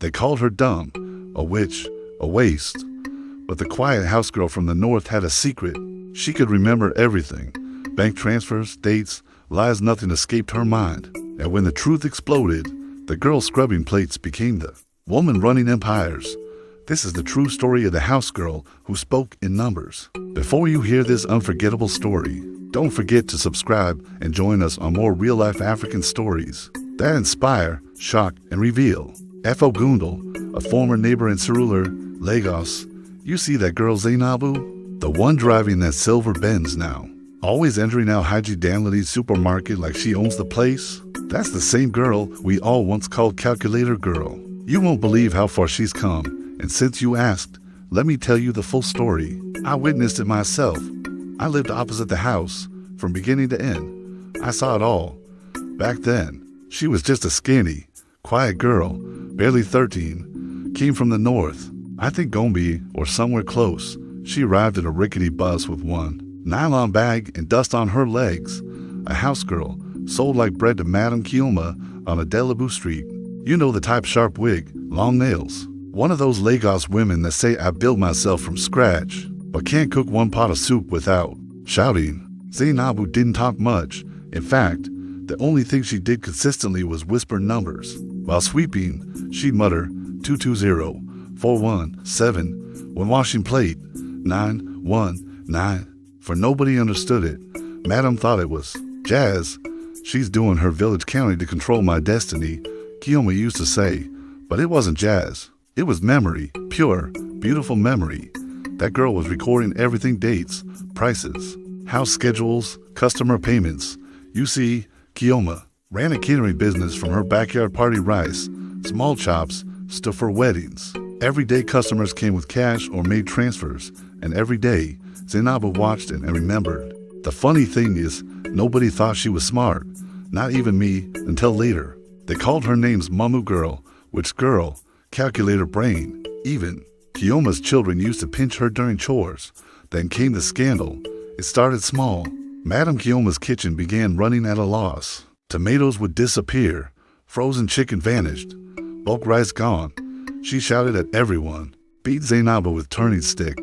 They called her dumb, a witch, a waste. But the quiet house girl from the north had a secret. She could remember everything. Bank transfers, dates, lies, nothing escaped her mind. And when the truth exploded, the girl scrubbing plates became the woman running empires. This is the true story of the house girl who spoke in numbers. Before you hear this unforgettable story, don't forget to subscribe and join us on more real-life African stories that inspire, shock, and reveal. Efo Gundel, a former neighbor in Surulere, Lagos. You see that girl Zainabu? The one driving that silver Benz now. Always entering out Haji Danladi's supermarket like she owns the place? That's the same girl we all once called Calculator Girl. You won't believe how far she's come. And since you asked, let me tell you the full story. I witnessed it myself. I lived opposite the house, from beginning to end. I saw it all. Back then, she was just a skinny, quiet girl, barely 13, came from the north, I think Gombe or somewhere close. She arrived in a rickety bus with one nylon bag and dust on her legs. A house girl, sold like bread to Madame Ijeoma on Adelabu Street. You know the type, sharp wig, long nails. One of those Lagos women that say I built myself from scratch, but can't cook one pot of soup without shouting. Zainabu didn't talk much. In fact, the only thing she did consistently was whisper numbers. While sweeping, she'd mutter 220, 417. When washing plate, 919. For nobody understood it. Madam thought it was jazz. She's doing her village county to control my destiny, Ijeoma used to say. But it wasn't jazz. It was memory, pure, beautiful memory. That girl was recording everything, dates, prices, house schedules, customer payments. You see, Ijeoma ran a catering business from her backyard party rice, small chops, stuff for weddings. Every day customers came with cash or made transfers, and every day Zainabu watched it and remembered. The funny thing is, nobody thought she was smart, not even me, until later. They called her names Mamu Girl, which girl, calculator brain. Even Ijeoma's children used to pinch her during chores. Then came the scandal. It started small. Madame Ijeoma's kitchen began running at a loss. Tomatoes would disappear. Frozen chicken vanished. Bulk rice gone. She shouted at everyone, beat Zainabu with turning stick,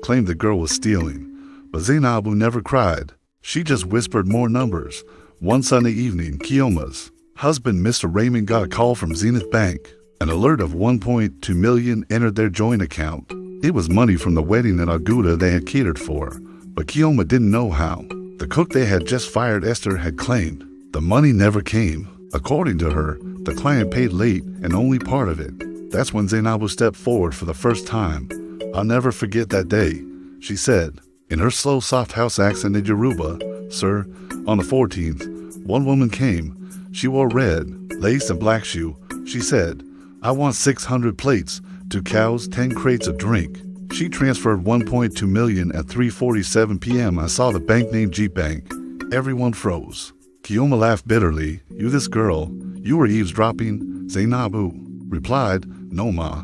claimed the girl was stealing. But Zainabu never cried. She just whispered more numbers. One Sunday evening, Ijeoma's husband, Mr. Raymond, got a call from Zenith Bank. An alert of 1.2 million entered their joint account. It was money from the wedding at Aguda they had catered for, but Ijeoma didn't know how. The cook they had just fired, Esther, had claimed the money never came. According to her, the client paid late and only part of it. That's when Zainabu stepped forward for the first time. I'll never forget that day, she said, in her slow, soft house accent in Yoruba. Sir, on the 14th, one woman came. She wore red, lace and black shoe. She said, I want 600 plates, 2 cows, 10 crates of drink. She transferred 1.2 million at 3:47 p.m. I saw the bank name G Bank. Everyone froze. Ijeoma laughed bitterly. You this girl, you were eavesdropping? Zainabu replied, no ma.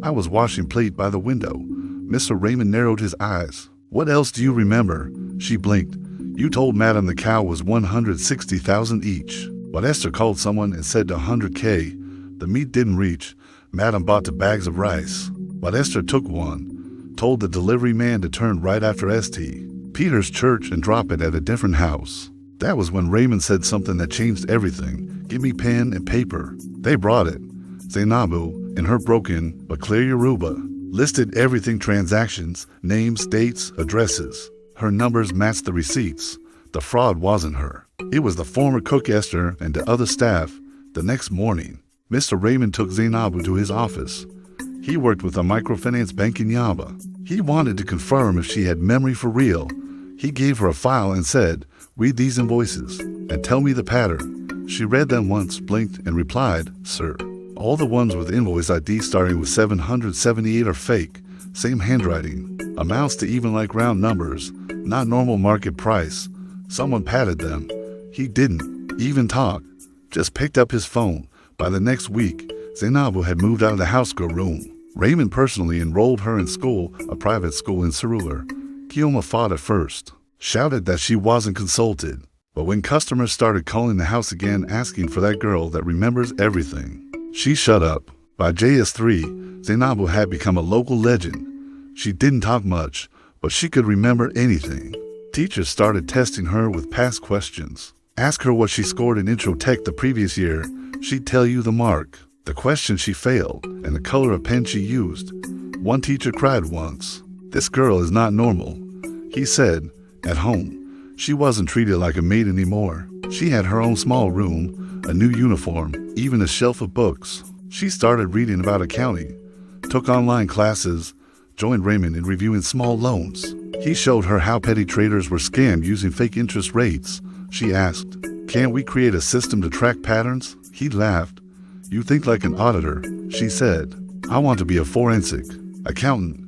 I was washing plate by the window. Mr. Raymond narrowed his eyes. What else do you remember? She blinked. You told Madam the cow was 160,000 each. But Esther called someone and said 100K. The meat didn't reach. Madam bought the bags of rice. But Esther took one, told the delivery man to turn right after St. Peter's Church and drop it at a different house. That was when Raymond said something that changed everything. Give me pen and paper. They brought it. Zainabu, in her broken but clear Yoruba, listed everything: transactions, names, dates, addresses. Her numbers matched the receipts. The fraud wasn't her. It was the former cook Esther and the other staff. The next morning, Mr. Raymond took Zainabu to his office. He worked with a microfinance bank in Yaba. He wanted to confirm if she had memory for real. He gave her a file and said, read these invoices and tell me the pattern. She read them once, blinked, and replied, sir, all the ones with invoice ID starting with 778 are fake. Same handwriting. Amounts to even like round numbers, not normal market price. Someone patted them. He didn't even talk, just picked up his phone. By the next week, Zainabu had moved out of the housegirl room. Raymond personally enrolled her in school, a private school in Surulere. Ijeoma fought at first, shouted that she wasn't consulted. But when customers started calling the house again asking for that girl that remembers everything, she shut up. By JS3, Zainabu had become a local legend. She didn't talk much, but she could remember anything. Teachers started testing her with past questions. Ask her what she scored in Intro Tech the previous year, she'd tell you the mark, the question she failed, and the color of pen she used. One teacher cried once. "This girl is not normal," he said. At home, she wasn't treated like a maid anymore. She had her own small room, a new uniform, even a shelf of books. She started reading about accounting, took online classes, joined Raymond in reviewing small loans. He showed her how petty traders were scammed using fake interest rates. She asked, "Can't we create a system to track patterns?" He laughed. "You think like an auditor," she said. "I want to be a forensic accountant."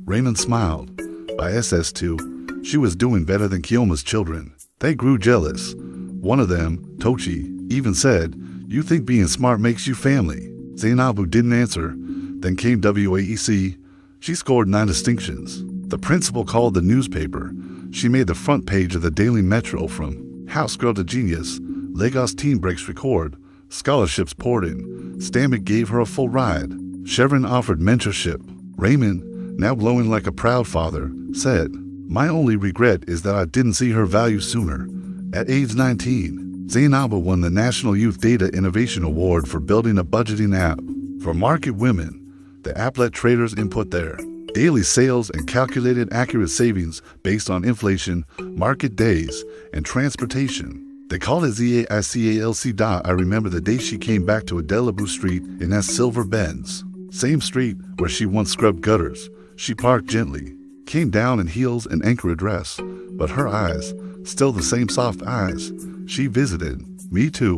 Raymond smiled. By SS2, she was doing better than Ijeoma's children. They grew jealous. One of them, Tochi, even said, "You think being smart makes you family?" Zainabu didn't answer. Then came WAEC. She scored 9 distinctions. The principal called the newspaper. She made the front page of the Daily Metro. From Housegirl to genius, Lagos teen breaks record. Scholarships poured in. Stamik gave her a full ride. Chevron offered mentorship. Raymond, now glowing like a proud father, said, "My only regret is that I didn't see her value sooner." At age 19, Zainabu won the National Youth Data Innovation Award for building a budgeting app for market women. The app let traders input their daily sales and calculated accurate savings based on inflation, market days, and transportation. They called it ZAICALC. I remember the day she came back to Adelabu Street in that silver Benz. Same street where she once scrubbed gutters. She parked gently, came down in heels and anchor dress, but her eyes, still the same soft eyes. She visited. "Me too.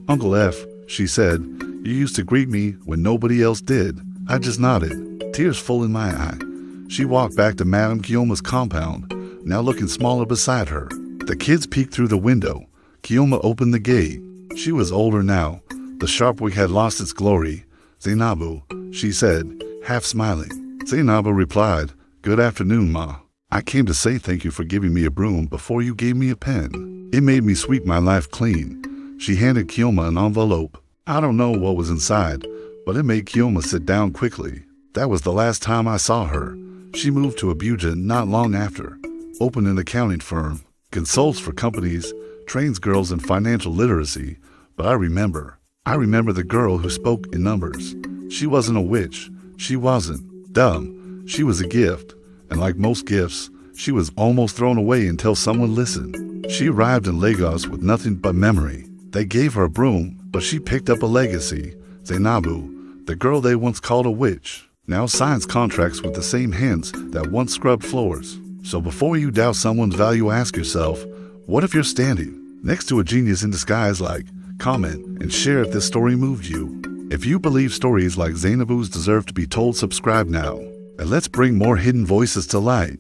Uncle F," she said. "You used to greet me when nobody else did." I just nodded, tears full in my eye. She walked back to Madame Ijeoma's compound, now looking smaller beside her. The kids peeked through the window. Ijeoma opened the gate. She was older now. The sharp wig had lost its glory. "Zainabu," she said, half smiling. Zainabu replied, "Good afternoon, Ma. I came to say thank you for giving me a broom before you gave me a pen. It made me sweep my life clean." She handed Ijeoma an envelope. I don't know what was inside, but it made Ijeoma sit down quickly. That was the last time I saw her. She moved to Abuja not long after, opened an accounting firm, consults for companies, trains girls in financial literacy. But I remember the girl who spoke in numbers. She wasn't a witch. She wasn't dumb. She was a gift. And like most gifts, she was almost thrown away until someone listened. She arrived in Lagos with nothing but memory. They gave her a broom, but she picked up a legacy. Zainabu, the girl they once called a witch, now signs contracts with the same hands that once scrubbed floors. So before you doubt someone's value, ask yourself, what if you're standing next to a genius in disguise? Like, comment, and share if this story moved you. If you believe stories like Zainabu's deserve to be told, subscribe now. And let's bring more hidden voices to light.